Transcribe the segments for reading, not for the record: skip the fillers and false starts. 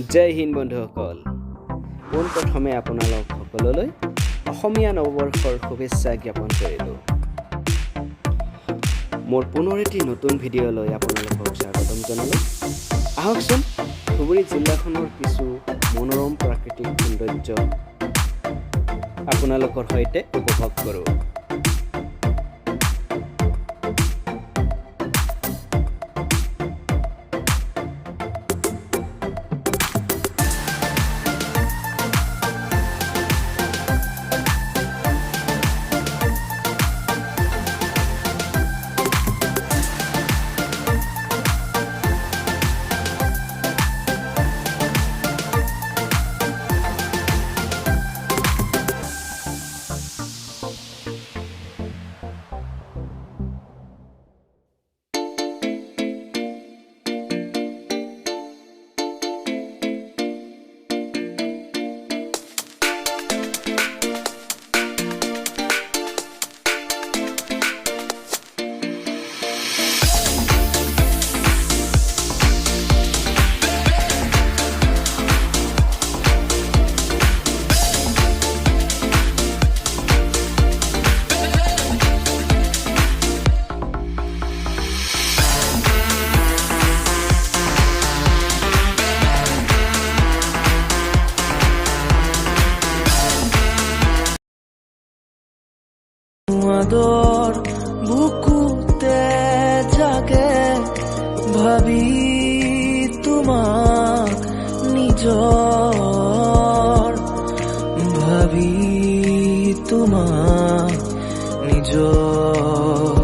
জয় হিন্দ বন্ধুসকল, পোনপ্ৰথমে আপোনালোক সকললৈ অসমীয়া নৱবৰ্ষৰ শুভেচ্ছা জ্ঞাপন কৰিলোঁ। মোৰ পুনৰ এটি নতুন ভিডিঅ'লৈ আপোনালোকক স্বাগতম জনালোঁ। আহকচোন ধুবুৰী জিলাখনৰ কিছু মনোৰম প্ৰাকৃতিক সৌন্দৰ্য আপোনালোকৰ সৈতে উপভোগ কৰোঁ। তোমাদের বুকুতে জাগে ভাবি তোমাক নিজর, ভাবি তোমাক নিজর।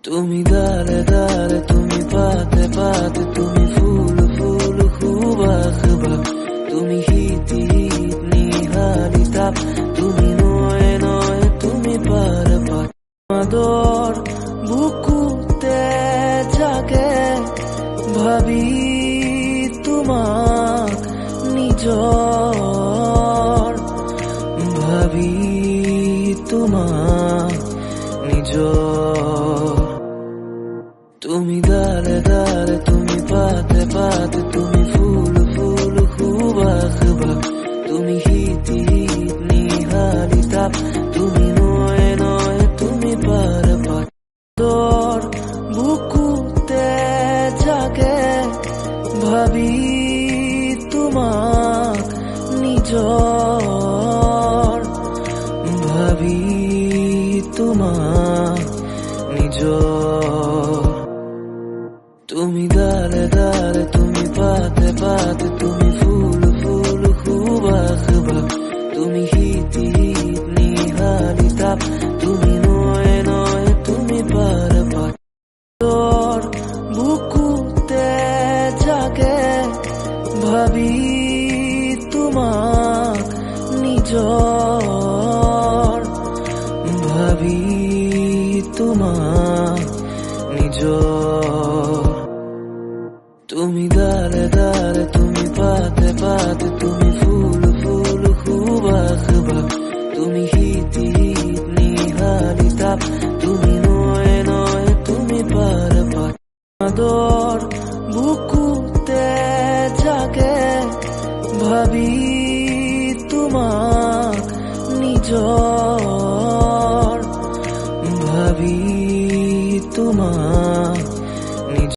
তুমি দারে দারে, তুমি পাতে পাতে, তুমি ফুল ফুল খুবা খুবা, তুমি হিতি হিত নিহারি তাপ, তুমি নয় নয় তুমি পার পাত। তোমাদের বুকুতে জাগে ভাবি তোমাক নিজর, ভাবি তোমাক নিজর। তুমি দারে দারে, তুমি পাতে পাতে, তুমি ফুল ফুল খুবা খুবা, তুমি হিতি হিত নিহারি তাপ, তুমি নয় নয় তুমি পার পাত। তোর বুকুতে জাগে ভাবি তোমাক নিজর, ভাবি তোমাক নিজর। তুমি দারে দারে, তুমি পাতে পাতে, তুমি ফুল ফুল খুবা খুবা, তুমি হিতি হিত নিহারি তাপ, তুমি নয় নয় তুমি পার পাত। তোর বুকুতে জাগে ভাবি তোমাক নিজর, ভাবি তোমাক নিজর। তুমি দারে দারে, তুমি পাতে পাতে, তুমি ফুল ফুল খুবা খুবা, তুমি হিতি হিত নিহারি তাপ, তুমি নয় নয় তুমি পার পাত।